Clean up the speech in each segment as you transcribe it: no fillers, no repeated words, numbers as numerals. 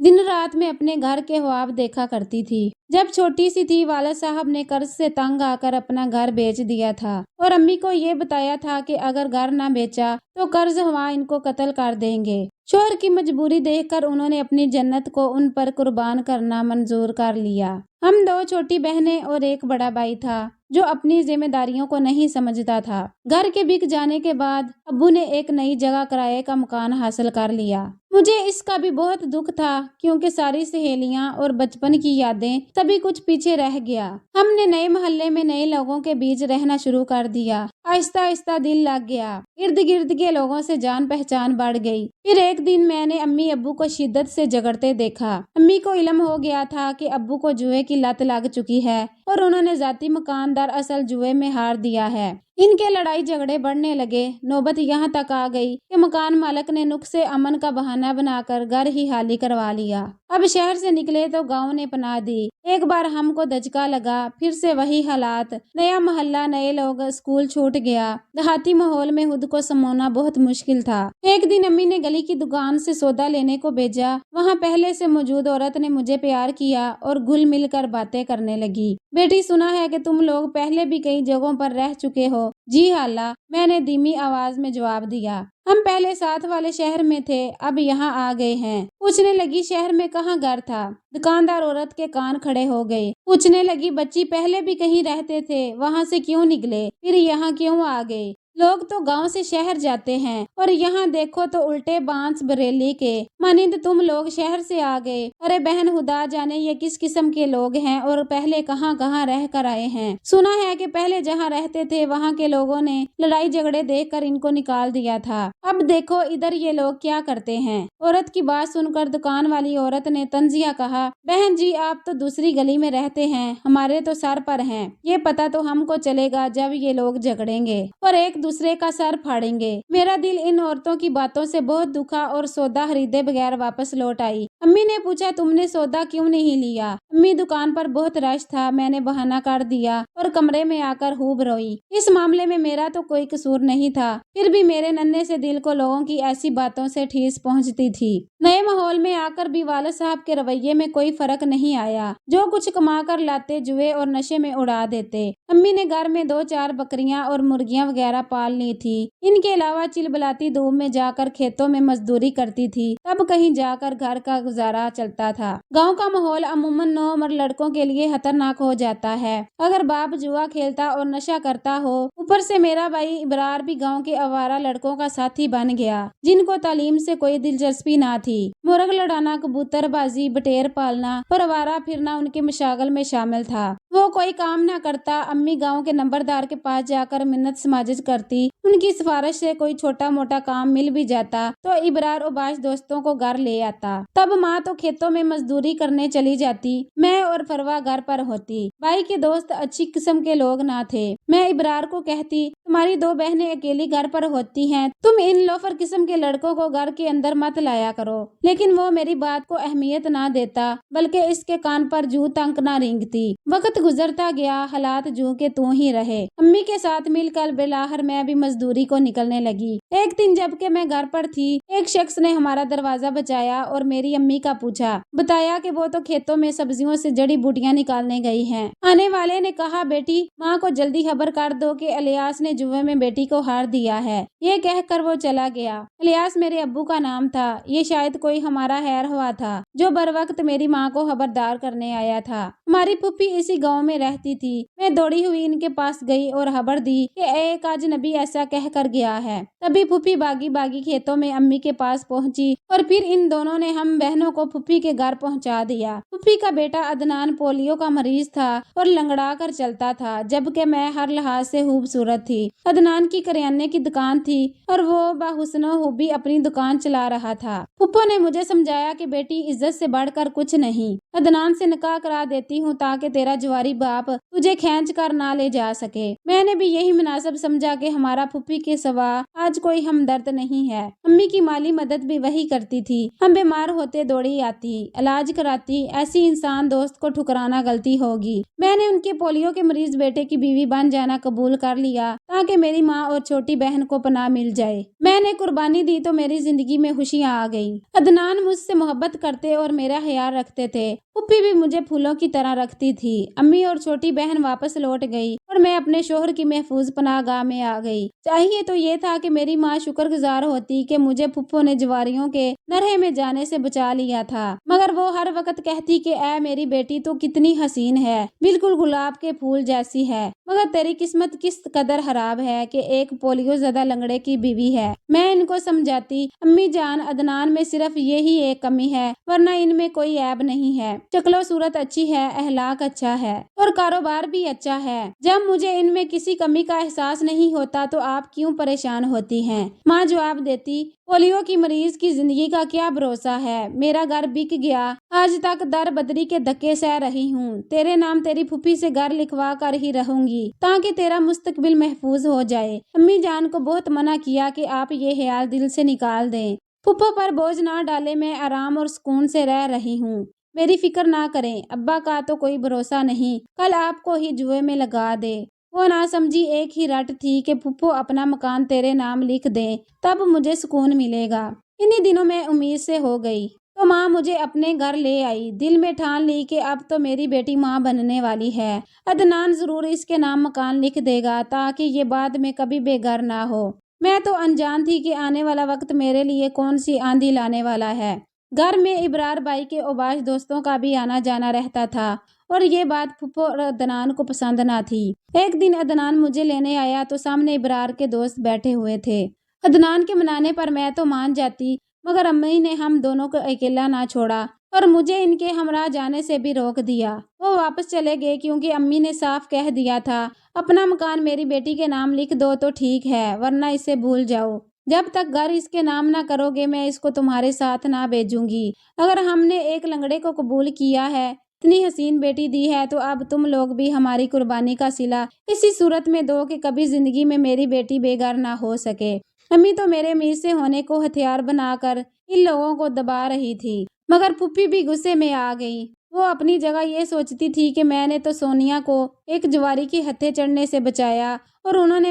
दिन रात में अपने घर के ख्वाब देखा करती थी। जब छोटी सी थी, वालिद साहब ने कर्ज से तंग आकर अपना घर बेच दिया था और अम्मी को ये बताया था कि अगर घर ना बेचा तो कर्ज हुआ इनको कत्ल कर देंगे। शोहर की मजबूरी देखकर उन्होंने अपनी जन्नत को उन पर कुर्बान करना मंजूर कर लिया। हम 2 छोटी बहनें और एक बड़ा भाई था जो अपनी जिम्मेदारियों को नहीं समझता था। घर के बिक जाने के बाद अब्बू ने एक नई जगह किराए का मकान हासिल कर लिया। मुझे इसका भी बहुत दुख था क्योंकि सारी सहेलियां और बचपन की यादें सभी कुछ पीछे रह गया। हमने नए मोहल्ले में नए लोगों के बीच रहना शुरू कर दिया। आहिस्ता आहिस्ता दिल लग गया। इर्द गिर्द के लोगों से जान पहचान बढ़ गई। फिर एक दिन मैंने अम्मी अब्बू को शिद्दत से झगड़ते देखा। अम्मी को इल्म हो गया था कि अब्बू को जुए की लत लग चुकी है और उन्होंने जाती मकान दरअसल जुए में हार दिया है। इनके लड़ाई झगड़े बढ़ने लगे। नौबत यहाँ तक आ गई कि मकान मालिक ने नुक्से अमन का बहाना बनाकर घर ही खाली करवा लिया। अब शहर से निकले तो गांव ने पनाह दी। एक बार हमको दचका लगा, फिर से वही हालात, नया मोहल्ला, नए लोग, स्कूल छूट गया। देहाती माहौल में खुद को समाना बहुत मुश्किल था। एक दिन अम्मी ने गली की दुकान से सौदा लेने को भेजा। वहाँ पहले से मौजूद औरत ने मुझे प्यार किया और घुल मिल कर बातें करने लगी। बेटी, सुना है कि तुम लोग पहले भी कई जगहों पर रह चुके हो। जी हाला, मैंने धीमी आवाज में जवाब दिया। हम पहले साथ वाले शहर में थे, अब यहाँ आ गए हैं। पूछने लगी, शहर में कहाँ घर था? दुकानदार औरत के कान खड़े हो गए। पूछने लगी, बच्ची पहले भी कहीं रहते थे, वहाँ से क्यों निकले, फिर यहाँ क्यों आ गए? लोग तो गांव से शहर जाते हैं और यहाँ देखो तो उल्टे बांस बरेली के मानिंद तुम लोग शहर से आ गए। अरे बहन, खुदा जाने ये किस किस्म के लोग हैं और पहले कहाँ कहाँ रह कर आए हैं। सुना है कि पहले जहाँ रहते थे वहाँ के लोगों ने लड़ाई झगड़े देखकर इनको निकाल दिया था। अब देखो इधर ये लोग क्या करते हैं। औरत की बात सुनकर दुकान वाली औरत ने तंजिया कहा, बहन जी आप तो दूसरी गली में रहते हैं, हमारे तो सर पर हैं। ये पता तो हमको चलेगा जब ये लोग झगड़ेंगे और एक दूसरे का सर फाड़ेंगे। मेरा दिल इन औरतों की बातों से बहुत दुखा और सौदा खरीदे बगैर वापस लौट आई। अम्मी ने पूछा, तुमने सौदा क्यों नहीं लिया? अम्मी, दुकान पर बहुत रश था, मैंने बहाना कर दिया और कमरे में आकर खूब रोई। इस मामले में मेरा तो कोई कसूर नहीं था, फिर भी मेरे नन्हे से दिल को लोगों की ऐसी बातों से ठेस पहुंचती थी। नए माहौल में आकर भी वालिद साहब के रवैये में कोई फर्क नहीं आया। जो कुछ कमा कर लाते जुए और नशे में उड़ा देते। अम्मी ने घर में 2-4 बकरियां और मुर्गियां वगैरह पाल ली थी। इनके अलावा चिलबलाती धूप में जाकर खेतों में मजदूरी करती थी, तब कहीं जाकर घर का गुजारा चलता था। गांव का माहौल अमूमन नौ उम्र लड़कों के लिए खतरनाक हो जाता है अगर बाप जुआ खेलता और नशा करता हो। ऊपर से मेरा भाई इब्रार भी गांव के आवारा लड़कों का साथी बन गया, जिनको तालीम से कोई दिलचस्पी ना थी। मुर्ग लड़ाना, कबूतरबाजी, बटेर पालना और आवारा फिरना उनके मशागल में शामिल था। वो कोई काम ना करता। अम्मी गांव के नंबरदार के पास जाकर मिन्नत समाजिश करती। उनकी सिफारिश से कोई छोटा मोटा काम मिल भी जाता तो इब्रार उबाश दोस्तों को घर ले आता। तब माँ तो खेतों में मजदूरी करने चली जाती, मैं और फरवा घर पर होती। भाई के दोस्त अच्छी किस्म के लोग ना थे। मैं इब्रार को कहती, तुम्हारी 2 बहनें अकेली घर पर होती हैं, तुम इन लोफर किस्म के लड़कों को घर के अंदर मत लाया करो। लेकिन वो मेरी बात को अहमियत ना देता, बल्कि इसके कान पर जू तक ना रेंगती। वक्त गुजरता गया, हालात जू के तू ही रहे। अम्मी के साथ मिलकर बेलाहर मैं भी मजदूरी को निकलने लगी। एक दिन जबकि मैं घर पर थी, एक शख्स ने हमारा दरवाजा बजाया और मेरी अम्मी का पूछा। बताया कि वो तो खेतों में सब्जियों से जड़ी बूटियां निकालने गई हैं। आने वाले ने कहा, बेटी माँ को जल्दी खबर कर दो कि इलियास ने जुए में बेटी को हार दिया है। ये कहकर वो चला गया। इलियास मेरे अब्बू का नाम था। ये शायद कोई हमारा हैर हुआ था जो बर वक्त मेरी माँ को खबरदार करने आया था। हमारी फूफी इसी गांव में रहती थी। मैं दौड़ी हुई इनके पास गई और खबर दी कि एक अजनबी ऐसा कह कर गया है। तभी फूफी बागी बागी खेतों में अम्मी के पास पहुंची और फिर इन दोनों ने हम बहनों को फूफी के घर पहुंचा दिया। फूफी का बेटा अदनान पोलियो का मरीज था और लंगड़ा कर चलता था, जबकि मैं हर लिहाज से खूबसूरत थी। अदनान की करियाने की दुकान थी और वो बाहुस्नो खूबी अपनी दुकान चला रहा था। फूफो ने मुझे समझाया कि बेटी, इज्जत से बढ़कर कुछ नहीं। अदनान से निकाह करा देती रही हूँ ताकि तेरा जुआरी बाप तुझे खींच कर ना ले जा सके। मैंने भी यही मुनासिब समझा कि हमारा फूफी के सिवा आज कोई हमदर्द नहीं है। अम्मी की माली मदद भी वही करती थी। हम बीमार होते दौड़ी आती, इलाज कराती। ऐसी इंसान दोस्त को ठुकराना गलती होगी। मैंने उनके पोलियो के मरीज बेटे की बीवी बन जाना कबूल कर लिया ताकि मेरी माँ और छोटी बहन को पनाह मिल जाए। मैंने कुर्बानी दी तो मेरी जिंदगी में खुशियाँ आ गई। अदनान मुझसे मोहब्बत करते और मेरा ख्याल रखते थे। पुप्पी भी मुझे फूलों की तरह रखती थी। अम्मी और छोटी बहन वापस लौट गई और मैं अपने शोहर की महफूज पनाहगाह में आ गई। चाहिए तो ये था कि मेरी माँ शुक्रगुजार होती कि मुझे फुप्पो ने जवारियों के नरहे में जाने से बचा लिया था, मगर वो हर वक्त कहती कि ऐ मेरी बेटी तू कितनी हसीन है, बिल्कुल गुलाब के फूल जैसी है, मगर तेरी किस्मत किस कदर खराब है कि एक पोलियो ज़दा लंगड़े की बीवी है। मैं इनको समझाती, अम्मी जान अदनान में सिर्फ यही एक कमी है, वरना इनमें कोई ऐब नहीं है। शक्लो सूरत अच्छी है, अहलाक अच्छा है और कारोबार भी अच्छा है। जब मुझे इनमें किसी कमी का एहसास नहीं होता तो आप क्यों परेशान होती हैं? माँ जवाब देती, पोलियो की मरीज की जिंदगी का क्या भरोसा है। मेरा घर बिक गया, आज तक दर बदरी के धक्के सह रही हूँ। तेरे नाम तेरी फूफी से घर लिखवा कर ही रहूंगी ताकि तेरा मुस्तकबिल महफूज हो जाए। अम्मी जान को बहुत मना किया कि आप ये ख्याल दिल से निकाल दें, फूफो पर बोझ ना डाले, मैं आराम और सुकून से रह रही हूँ, मेरी फिक्र ना करें। अब्बा का तो कोई भरोसा नहीं, कल आपको ही जुए में लगा दे। वो ना समझी एक ही रट थी कि फुप्पो अपना मकान तेरे नाम लिख दे, तब मुझे सुकून मिलेगा। इन्हीं दिनों में उम्मीद से हो गई तो माँ मुझे अपने घर ले आई। दिल में ठान ली कि अब तो मेरी बेटी माँ बनने वाली है। अदनान जरूर इसके नाम मकान लिख देगा ताकि ये बाद में कभी बेघर ना हो। मैं तो अनजान थी कि आने वाला वक्त मेरे लिए कौन सी आंधी लाने वाला है। घर में इब्रार भाई के औबाश दोस्तों का भी आना जाना रहता था और ये बात फुप्पो और अदनान को पसंद ना थी। एक दिन अदनान मुझे लेने आया तो सामने इब्रार के दोस्त बैठे हुए थे। अदनान के मनाने पर मैं तो मान जाती, मगर अम्मी ने हम दोनों को अकेला ना छोड़ा और मुझे इनके हमरा जाने से भी रोक दिया। वो वापस चले गए क्योंकि अम्मी ने साफ कह दिया था, अपना मकान मेरी बेटी के नाम लिख दो तो ठीक है, वरना इसे भूल जाओ। जब तक घर इसके नाम ना करोगे मैं इसको तुम्हारे साथ ना भेजूंगी। अगर हमने एक लंगड़े को कबूल किया है, इतनी हसीन बेटी दी है, तो अब तुम लोग भी हमारी कुर्बानी का सिला इसी सूरत में दो कि कभी जिंदगी में मेरी बेटी बेघर ना हो सके। अम्मी तो मेरे मीर से होने को हथियार बनाकर इन लोगों को दबा रही थी, मगर फुप्पी भी गुस्से में आ गई। वो अपनी जगह ये सोचती थी कि मैंने तो सोनिया को एक जुआरी के हत्थे चढ़ने से बचाया और उन्होंने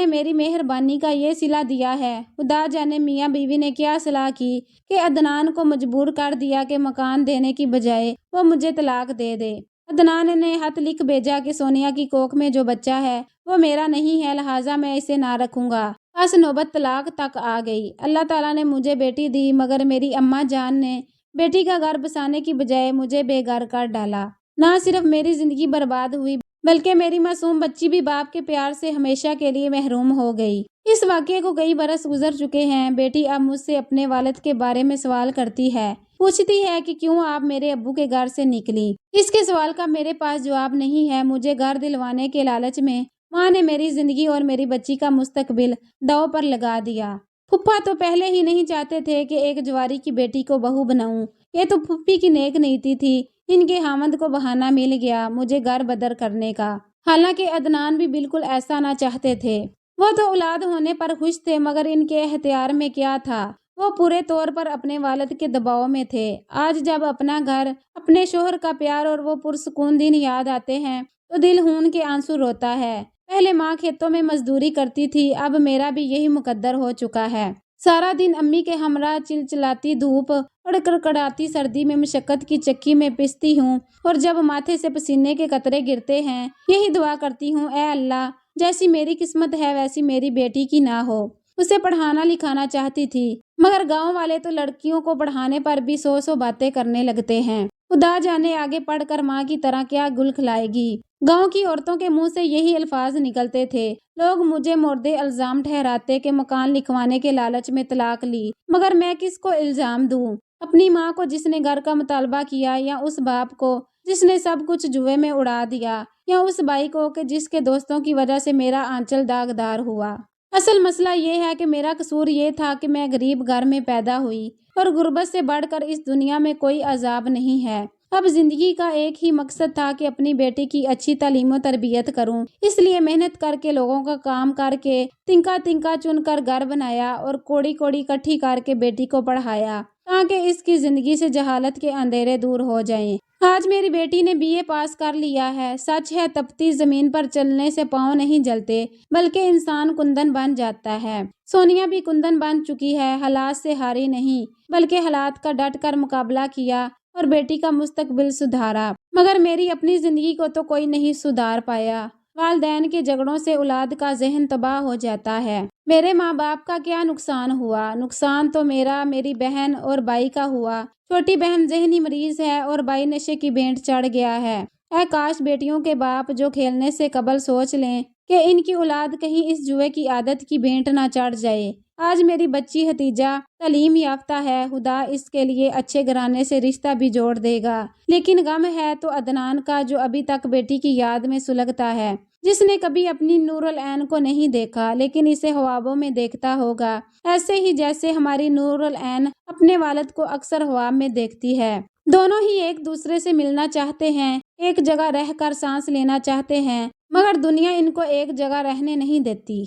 मेरी मेहरबानी का ये सिला दिया है। खुदा जाने मियाँ बीवी ने क्या सलाह की कि अदनान को मजबूर कर दिया कि मकान देने की बजाय वो मुझे तलाक दे दे। अदनान ने खत लिख भेजा कि सोनिया की कोख में जो बच्चा है वो मेरा नहीं है, लिहाजा मैं इसे ना रखूंगा। बस नौबत तलाक तक आ गई। अल्लाह ताला ने मुझे बेटी दी, मगर मेरी अम्मा जान ने बेटी का घर बसाने की बजाय मुझे बेघर कर डाला। ना सिर्फ मेरी जिंदगी बर्बाद हुई बल्कि मेरी मासूम बच्ची भी बाप के प्यार से हमेशा के लिए महरूम हो गई। इस वाक़ये को कई बरस गुजर चुके हैं। बेटी अब मुझसे अपने वालिद के बारे में सवाल करती है, पूछती है कि क्यों आप मेरे अब्बू के घर से निकली। इसके सवाल का मेरे पास जवाब नहीं है। मुझे घर दिलवाने के लालच में माँ ने मेरी जिंदगी और मेरी बच्ची का मुस्तकबिल दांव पर लगा दिया। फुप्पा तो पहले ही नहीं चाहते थे कि एक जवारी की बेटी को बहू बनाऊं। ये तो फुप्पी की नेक नीति थी। इनके हामद को बहाना मिल गया मुझे घर बदर करने का। हालांकि अदनान भी बिल्कुल ऐसा ना चाहते थे। वो तो औलाद होने पर खुश थे, मगर इनके इख्तियार में क्या था। वो पूरे तौर पर अपने वालिद के दबाव में थे। आज जब अपना घर, अपने शोहर का प्यार और वो पुरसुकून दिन याद आते हैं तो दिल खून के आंसू रोता है। पहले माँ खेतों में मजदूरी करती थी, अब मेरा भी यही मुकद्दर हो चुका है। सारा दिन अम्मी के हमरा चिलचिलाती धूप और कड़कड़ाती सर्दी में मशक्कत की चक्की में पिसती हूँ और जब माथे से पसीने के कतरे गिरते हैं यही दुआ करती हूँ, ऐ अल्लाह जैसी मेरी किस्मत है वैसी मेरी बेटी की ना हो। उसे पढ़ाना लिखाना चाहती थी, मगर गांव वाले तो लड़कियों को पढ़ाने पर भी सौ सौ बातें करने लगते हैं। खुदा जाने आगे पढ़कर माँ की तरह क्या गुल खिलाएगी। गांव की औरतों के मुंह से यही अल्फाज निकलते थे। लोग मुझे मुर्दे इल्जाम ठहराते कि मकान लिखवाने के लालच में तलाक ली, मगर मैं किसको इल्जाम दूं? अपनी माँ को जिसने घर का मुतालबा किया, या उस बाप को जिसने सब कुछ जुए में उड़ा दिया, या उस भाई को कि जिसके दोस्तों की वजह से मेरा आंचल दागदार हुआ। असल मसला ये है कि मेरा कसूर ये था कि मैं गरीब घर में पैदा हुई और गुर्बत से बढ़कर इस दुनिया में कोई अजाब नहीं है। اب زندگی کا ایک ہی مقصد تھا کہ اپنی بیٹی کی اچھی تعلیم و تربیت کروں، اس لیے محنت کر کے، لوگوں کا کام کر کے، تنکا تنکا چن کر گھر بنایا اور کوڑی کوڑی اکٹھی کر کے بیٹی کو پڑھایا تاکہ اس کی زندگی سے جہالت کے اندھیرے دور ہو جائیں۔ آج میری بیٹی نے BA پاس کر لیا ہے۔ سچ ہے، تپتی زمین پر چلنے سے پاؤں نہیں جلتے بلکہ انسان کندن بن جاتا ہے۔ سونیا بھی کندن بن چکی ہے، حالات سے ہاری نہیں بلکہ حالات کا ڈٹ کر مقابلہ کیا اور بیٹی کا مستقبل سدھارا، مگر میری اپنی زندگی کو تو کوئی نہیں سدھار پایا۔ والدین کے جھگڑوں سے اولاد کا ذہن تباہ ہو جاتا ہے۔ میرے ماں باپ کا کیا نقصان ہوا؟ نقصان تو میرا، میری بہن اور بھائی کا ہوا۔ چھوٹی بہن ذہنی مریض ہے اور بھائی نشے کی بھینٹ چڑھ گیا ہے۔ اے کاش بیٹیوں کے باپ جو کھیلنے سے قبل سوچ لیں کہ ان کی اولاد کہیں اس جوئے کی عادت کی بھینٹ نہ چڑھ جائے۔ آج میری بچی ہتیجہ تعلیم یافتہ ہے، خدا اس کے لیے اچھے گھرانے سے رشتہ بھی جوڑ دے گا، لیکن غم ہے تو عدنان کا جو ابھی تک بیٹی کی یاد میں سلگتا ہے، جس نے کبھی اپنی نور العین کو نہیں دیکھا لیکن اسے خوابوں میں دیکھتا ہوگا، ایسے ہی جیسے ہماری نور العین اپنے والد کو اکثر خواب میں دیکھتی ہے۔ دونوں ہی ایک دوسرے سے ملنا چاہتے ہیں، ایک جگہ رہ کر سانس لینا چاہتے ہیں، مگر دنیا ان کو ایک جگہ رہنے نہیں دیتی۔